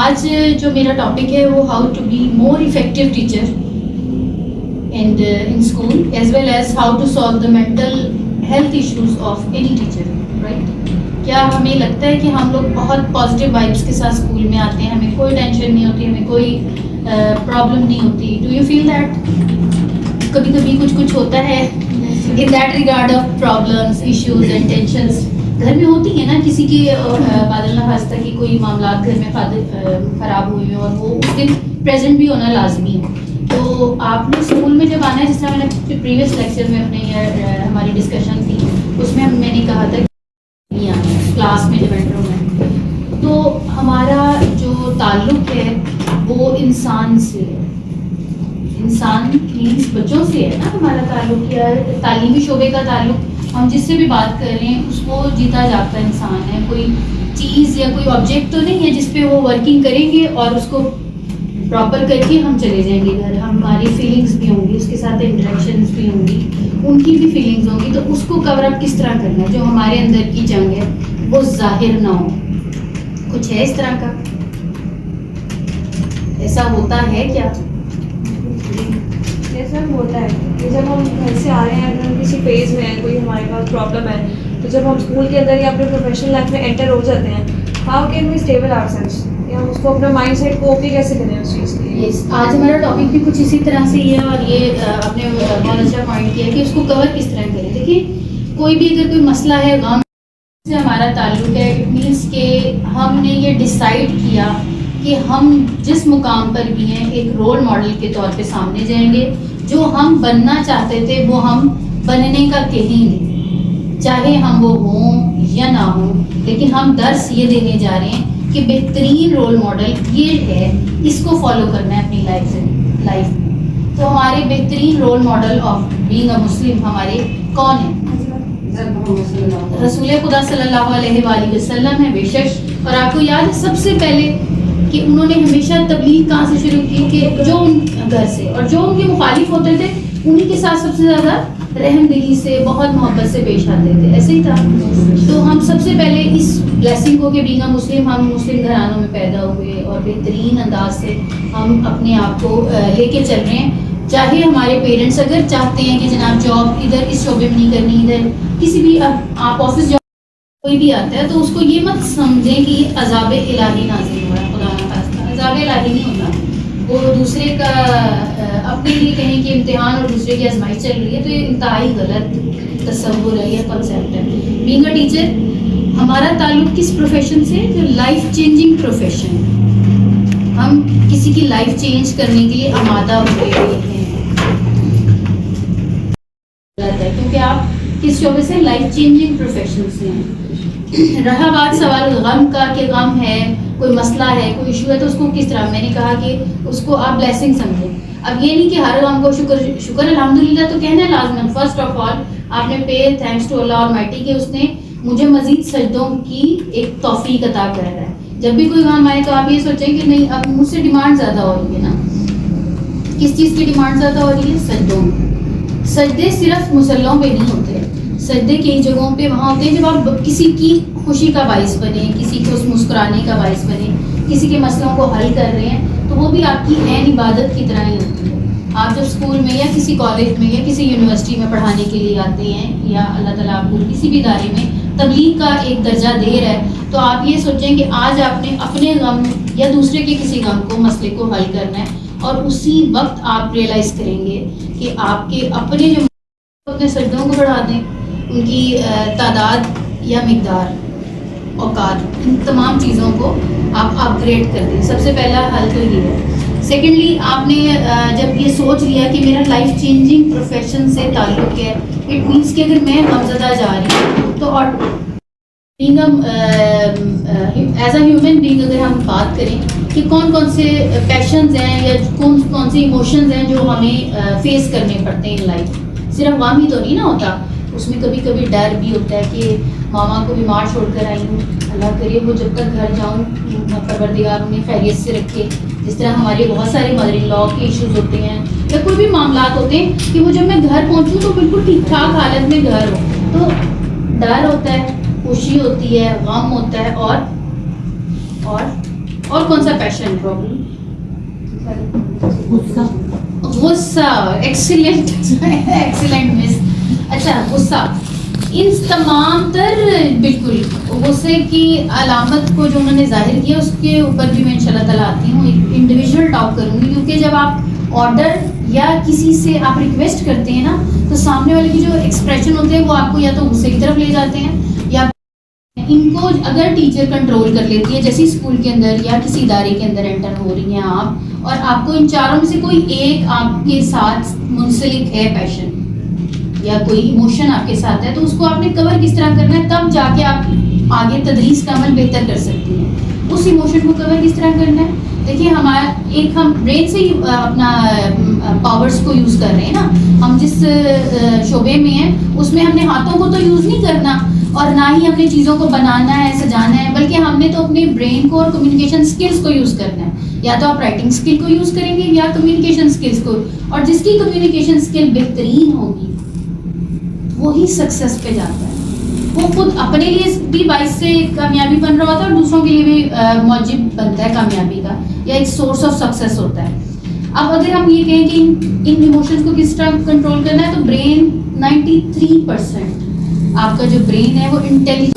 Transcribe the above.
آج جو میرا ٹاپک ہے وہ how to be more effective teacher and in school as well as how to solve the mental health issues of any teacher, right? کیا ہمیں لگتا ہے کہ ہم لوگ بہت پازیٹیو وائبس کے ساتھ اسکول میں آتے ہیں، ہمیں کوئی ٹینشن نہیں ہوتی، ہمیں کوئی پرابلم نہیں ہوتی؟ ڈو یو فیل دیٹ کبھی کبھی کچھ ہوتا ہے in that regard of problems issues and tensions گھر میں ہوتی ہیں نا؟ کسی کی بعد اللہ خاصہ کی کوئی معاملات گھر میں خراب ہوئے ہیں اور وہ اس دن پریزنٹ بھی ہونا لازمی ہے. تو آپ نے اسکول میں جب آنا ہے، جس طرح میں نے پریویس لیکچر میں اپنے ہماری ڈسکشن تھی اس میں نے کہا تھا کہ کلاس میں جب انٹر ہونا ہے تو ہمارا جو تعلق ہے وہ انسان سے ہے، انسان مینس بچوں سے ہے نا ہمارا تعلق، یا تعلیمی شعبے کا تعلق. ہم جس سے بھی بات کر رہے ہیں اس کو جیتا جاگتا انسان ہے، کوئی چیز یا کوئی آبجیکٹ تو نہیں ہے جس پہ وہ ورکنگ کریں گے اور اس کو پراپر کر کے ہم چلے جائیں گے گھر. ہماری فیلنگس بھی ہوں گی، اس کے ساتھ انٹریکشنز بھی ہوں گی، ان کی بھی فیلنگز ہوں گی. تو اس کو کور اپ کس طرح کرنا ہے؟ جو ہمارے اندر کی جنگ ہے وہ ظاہر نہ ہو. کچھ ہے اس طرح کا؟ ایسا ہوتا ہے کیا؟ ایسا ہوتا ہے کہ جب ہم گھر سے آ رہے ہیں، اگر ہم کسی فیز میں ہیں، کوئی ہمارے پاس پرابلم ہے، تو جب ہم اسکول کے اندر یا اپنے پروفیشنل لائف میں انٹر ہو جاتے ہیں، how can we stable ourselves, یا ہم اس کو اپنا مائنڈ سیٹ کو اوکے کیسے کریں اس چیز کے لیے؟ آج ہمارا ٹاپک بھی کچھ اسی طرح سے ہی ہے، اور یہ آپ نے بہت اچھا پوائنٹ کیا کہ اس کو کور کس طرح کریں. دیکھیے، کوئی بھی اگر کوئی مسئلہ ہے، غم سے ہمارا تعلق ہے، اٹ مینس کہ ہم نے یہ ڈیسائیڈ کیا کہ ہم جس مقام پر بھی ہیں ایک رول ماڈل کے طور پہ سامنے جائیں گے. جو ہم بننا چاہتے تھے وہ ہم بننے کا کہیں گے، چاہے ہم وہ ہوں یا نہ ہوں. لیکن ہم درس یہ دینے جا رہے ہیں کہ بہترین رول ماڈل یہ ہے، اس کو فالو کرنا ہے اپنی لائف میں. تو ہمارے بہترین role model of being a Muslim ہمارے کون ہیں؟ رسول خدا صلی اللہ علیہ وآلہ وسلم ہے بے شک. اور آپ کو یاد ہے سب سے پہلے کہ انہوں نے ہمیشہ تبلیغ کہاں سے شروع کی؟ کہ جو ان گھر سے، اور جو ان کے مخالف ہوتے تھے انہی کے ساتھ سب سے زیادہ رحم دلی سے، بہت محبت سے پیش آتے تھے. ایسے ہی تھا. تو ہم سب سے پہلے اس بلیسنگ کو کہ بینگ اے مسلم، ہم مسلم گھرانوں میں پیدا ہوئے اور بہترین انداز سے ہم اپنے آپ کو لے کے چل رہے ہیں. چاہے ہمارے پیرنٹس اگر چاہتے ہیں کہ جناب جاب ادھر اس شعبے میں نہیں کرنی، ادھر کسی بھی آپ آفس جاب کوئی بھی آتا ہے تو اس کو یہ مت سمجھیں کہ یہ عذاب الہی نازل ہوا ہے. خدا نہ خواستہ عذاب الہی نہیں ہوتا، وہ دوسرے کا اپنے لیے کہیں کہ امتحان اور دوسرے کی آزمائش چل رہی ہے. تو یہ انتہائی غلط تصور ہے، یہ کنسیپٹ ہے. بینگ اے ٹیچر ہمارا تعلق کس پروفیشن سے؟ جو لائف چینجنگ پروفیشن ہے. ہم کسی کی لائف چینج کرنے کے لیے آمادہ ہوئے ہیں، کیونکہ آپ کس شعبے سے؟ لائف چینجنگ پروفیشن سے ہیں. رہا بات سوال غم کا کہ غم ہے، کوئی مسئلہ ہے، کوئی ایشو ہے، تو اس کو کس طرح؟ میں نے کہا کہ اس کو آپ بلیسنگ سمجھیں. اب یہ نہیں کہ ہر غم کو شکر الحمدللہ تو کہنا ہے لازماً. فرسٹ آف آل آپ نے پے تھینکس ٹو اللہ آلمائٹی کہ اس نے مجھے مزید سجدوں کی ایک توفیق عطا کر رہا ہے. جب بھی کوئی غم آئے تو آپ یہ سوچیں کہ نہیں، اب مجھ سے ڈیمانڈ زیادہ ہو رہی ہے نا. کس چیز کی ڈیمانڈ زیادہ ہو رہی ہے؟ سجدوں. سجدے صرف مسلوں پہ نہیں ہوتے، سجدے کئی جگہوں پہ وہاں ہوتے ہیں جب آپ کسی کی خوشی کا باعث بنے، کسی کو مسکرانے کا باعث بنے، کسی کے مسئلوں کو حل کر رہے ہیں، تو وہ بھی آپ کی عین عبادت کی طرح ہی ہوتی ہے. آپ جب اسکول میں یا کسی کالج میں یا کسی یونیورسٹی میں پڑھانے کے لیے آتے ہیں، یا اللہ تعالیٰ آپ کو کسی بھی ادارے میں تبلیغ کا ایک درجہ دے رہا ہے، تو آپ یہ سوچیں کہ آج آپ نے اپنے غم یا دوسرے کے کسی غم کو، مسئلے کو حل کرنا ہے. اور اسی وقت آپ ریئلائز کریں گے کہ آپ کے اپنے جو اپنے سجدوں کو بڑھا دیں، ان کی تعداد یا مقدار، اوقات، ان تمام چیزوں کو آپ اپ گریڈ کر دیں. سب سے پہلا حل تو یہ ہے. سیکنڈلی آپ نے جب یہ سوچ لیا کہ میرا لائف چینجنگ پروفیشن سے تعلق ہے، اٹ مینس کہ اگر میں غمزدہ جا رہی ہوں تو اور being as a human being اگر ہم بات کریں کہ کون کون سے پیشنز ہیں یا کون سے ایموشنز ہیں جو ہمیں فیس کرنے پڑتے ہیں ان لائف. صرف غم ہی تو نہیں نا ہوتا، اس میں کبھی کبھی ڈر بھی ہوتا ہے کہ ماما کو بیمار چھوڑ کر آئی ہوں، اللہ کرے وہ جب تک گھر جاؤں پروردگار انہیں خیریت سے رکھے. جس طرح ہمارے بہت سارے مدر ان لا کے ایشوز ہوتے ہیں یا کوئی بھی معاملات ہوتے ہیں کہ وہ جب میں گھر پہنچوں تو بالکل ٹھیک ٹھاک حالت میں گھر ہو. تو ڈر ہوتا ہے، خوشی ہوتی ہے، غم ہوتا ہے، اور کون سا پیشن پرابلم؟ غصہ. ایکسیلنٹ ایکسیلنٹ مس. اچھا غصہ ان تمام تر بالکل غصے کی علامت کو جو انہوں نے ظاہر کیا اس کے اوپر بھی میں انشاءاللہ تعالیٰ آتی ہوں, ایک انڈیویجول ٹاک کروں گی, کیونکہ جب آپ آرڈر یا کسی سے آپ ریکویسٹ کرتے ہیں نا تو سامنے والے کی جو ایکسپریشن ہوتے ہیں وہ آپ کو یا تو غصے کی طرف لے جاتے ہیں, یا ان کو اگر ٹیچر کنٹرول کر لیتی ہے, جیسے اسکول کے اندر یا کسی ادارے کے اندر انٹر ہو رہی ہیں آپ, اور آپ کو ان چاروں میں سے کوئی ایک آپ کے ساتھ منسلک ہے پیشن یا کوئی ایموشن آپ کے ساتھ ہے, تو اس کو آپ نے کور کس طرح کرنا ہے, تب جا کے آپ آگے تدریس کا عمل بہتر کر سکتی ہیں. اس ایموشن کو کور کس طرح کرنا ہے, دیکھیے ہمارا ایک ہم برین سے ہی اپنا پاورز کو یوز کر رہے ہیں نا, ہم جس شعبے میں ہیں اس میں ہم نے ہاتھوں کو تو یوز نہیں کرنا, اور نہ ہی ہم نے چیزوں کو بنانا ہے سجانا ہے, بلکہ ہم نے تو اپنے برین کو اور کمیونیکیشن سکلز کو یوز کرنا ہے. یا تو آپ رائٹنگ سکل کو یوز کریں گے یا کمیونیکیشن سکلز کو, اور جس کی کمیونیکیشن سکل بہترین ہوگی وہی سکسیس پہ جاتا ہے. وہ خود اپنے لیے بھی باعث سے کامیابی بن رہا ہوتا ہے اور دوسروں کے لیے بھی موجب بنتا ہے کامیابی کا, یا ایک سورس آف سکسیس ہوتا ہے. اب اگر ہم یہ کہیں کہ ان ایموشنز کو کس طرح کنٹرول کرنا ہے, تو برین 93% آپ کا جو برین ہے وہ انٹیلیجنٹ